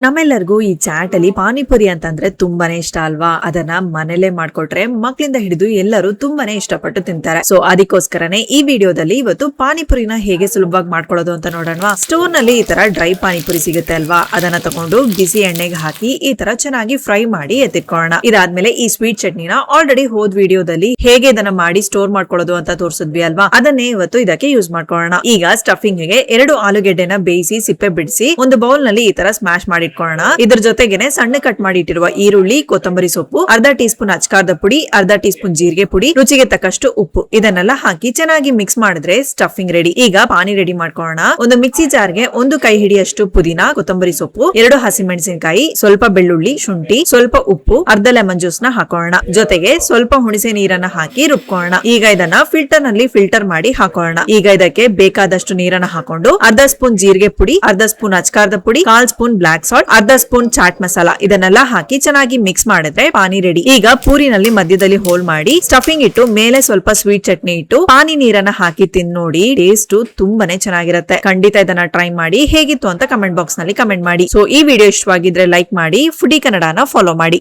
ನಮ್ಮೆಲ್ಲರಿಗೂ ಈ ಚಾಟ್ ಅಲ್ಲಿ ಪಾನಿಪುರಿ ಅಂತಂದ್ರೆ ತುಂಬಾನೇ ಇಷ್ಟ ಅಲ್ವಾ. ಅದನ್ನ ಮನೇಲೆ ಮಾಡ್ಕೊಟ್ರೆ ಮಕ್ಳಿಂದ ಹಿಡಿದು ಎಲ್ಲರೂ ತುಂಬಾನೇ ಇಷ್ಟಪಟ್ಟು ತಿಂತಾರೆ. ಸೊ ಅದಕ್ಕೋಸ್ಕರನೇ ಈ ವಿಡಿಯೋದಲ್ಲಿ ಇವತ್ತು ಪಾನಿಪುರಿನ ಹೇಗೆ ಸುಲಭವಾಗಿ ಮಾಡ್ಕೊಳ್ಳೋದು ಅಂತ ನೋಡೋಣ. ಸ್ಟೋರ್ ನಲ್ಲಿ ಈ ತರ ಡ್ರೈ ಪಾನಿಪುರಿ ಸಿಗುತ್ತೆ ಅಲ್ವಾ, ಅದನ್ನ ತಗೊಂಡು ಬಿಸಿ ಎಣ್ಣೆಗೆ ಹಾಕಿ ಈ ತರ ಚೆನ್ನಾಗಿ ಫ್ರೈ ಮಾಡಿ ಎತ್ತಿಟ್ಕೊಳ್ಳೋಣ. ಇದಾದ್ಮೇಲೆ ಈ ಸ್ವೀಟ್ ಚಟ್ನಿನ ಆಲ್ರೆಡಿ ಹೋದ್ ವಿಡಿಯೋದಲ್ಲಿ ಹೇಗೆ ಇದನ್ನ ಮಾಡಿ ಸ್ಟೋರ್ ಮಾಡ್ಕೊಳ್ಳೋದು ಅಂತ ತೋರಿಸಿದ್ವಿ ಅಲ್ವಾ, ಅದನ್ನೇ ಇವತ್ತು ಇದಕ್ಕೆ ಯೂಸ್ ಮಾಡ್ಕೊಳ್ಳೋಣ. ಈಗ ಸ್ಟಫಿಂಗ್ ಗೆ 2 ಆಲೂಗೆಡ್ಡೆನ ಬೇಯಿಸಿ ಸಿಪ್ಪೆ ಬಿಡಿಸಿ ಒಂದು ಬೌಲ್ ನಲ್ಲಿ ಈ ತರ ಸ್ಮ್ಯಾಶ್ ಮಾಡಿ ಇದ್ರ ಜೊತೆಗೇನೆ ಸಣ್ಣ ಕಟ್ ಮಾಡಿ ಇಟ್ಟಿರುವ ಈರುಳ್ಳಿ, ಕೊತ್ತಂಬರಿ ಸೊಪ್ಪು, ಅರ್ಧ ಟೀ ಸ್ಪೂನ್ ಅಚ್ಕಾರದ ಪುಡಿ, ಅರ್ಧ ಟೀ ಸ್ಪೂನ್ ಜೀರಿಗೆ ಪುಡಿ, ರುಚಿಗೆ ತಕ್ಕಷ್ಟು ಉಪ್ಪು ಇದನ್ನೆಲ್ಲ ಹಾಕಿ ಚೆನ್ನಾಗಿ ಮಿಕ್ಸ್ ಮಾಡಿದ್ರೆ ಸ್ಟಫಿಂಗ್ ರೆಡಿ. ಈಗ ಪಾನಿ ರೆಡಿ ಮಾಡ್ಕೊಳ್ಳೋಣ. ಒಂದು ಮಿಕ್ಸಿ ಜಾರ್ಗೆ 1 ಕೈ ಹಿಡಿಯಷ್ಟು ಪುದೀನ, ಕೊತ್ತಂಬರಿ ಸೊಪ್ಪು, 2 ಹಸಿಮೆಣಸಿನಕಾಯಿ, ಸ್ವಲ್ಪ ಬೆಳ್ಳುಳ್ಳಿ, ಶುಂಠಿ, ಸ್ವಲ್ಪ ಉಪ್ಪು, ಅರ್ಧ ಲೆಮನ್ ಜ್ಯೂಸ್ ನ ಹಾಕೋಣ. ಜೊತೆಗೆ ಸ್ವಲ್ಪ ಹುಣಸೆ ನೀರನ್ನ ಹಾಕಿ ರುಬ್ಕೊಳ್ಳೋಣ. ಈಗ ಇದನ್ನ ಫಿಲ್ಟರ್ ನಲ್ಲಿ ಫಿಲ್ಟರ್ ಮಾಡಿ ಹಾಕೋಣ. ಈಗ ಇದಕ್ಕೆ ಬೇಕಾದಷ್ಟು ನೀರನ್ನ ಹಾಕೊಂಡು ಅರ್ಧ ಸ್ಪೂನ್ ಜೀರಿಗೆ ಪುಡಿ, ಅರ್ಧ ಸ್ಪೂನ್ ಅಚ್ಕಾರದ ಪುಡಿ, 1/4 ಸ್ಪೂನ್ ಬ್ಲಾಕ್ ಸಾಲ್ಟ್, ಅರ್ಧ ಸ್ಪೂನ್ ಚಾಟ್ ಮಸಾಲಾ ಇದನ್ನೆಲ್ಲ ಹಾಕಿ ಚೆನ್ನಾಗಿ ಮಿಕ್ಸ್ ಮಾಡಿದ್ರೆ ಪಾನಿ ರೆಡಿ. ಈಗ ಪೂರಿನಲ್ಲಿ ಮಧ್ಯದಲ್ಲಿ ಹೋಲ್ ಮಾಡಿ ಸ್ಟಫಿಂಗ್ ಇಟ್ಟು ಮೇಲೆ ಸ್ವಲ್ಪ ಸ್ವೀಟ್ ಚಟ್ನಿ ಇಟ್ಟು ಪಾನಿ ನೀರನ್ನ ಹಾಕಿ ತಿಂದು ನೋಡಿ. ಟೇಸ್ಟ್ ತುಂಬಾನೇ ಚೆನ್ನಾಗಿರುತ್ತೆ. ಖಂಡಿತ ಇದನ್ನ ಟ್ರೈ ಮಾಡಿ. ಹೇಗಿತ್ತು ಅಂತ ಕಮೆಂಟ್ ಬಾಕ್ಸ್ ನಲ್ಲಿ ಕಮೆಂಟ್ ಮಾಡಿ. ಸೊ ಈ ವಿಡಿಯೋ ಇಷ್ಟವಾಗಿದ್ರೆ ಲೈಕ್ ಮಾಡಿ. ಫುಡಿ ಕನ್ನಡನ ಫಾಲೋ ಮಾಡಿ.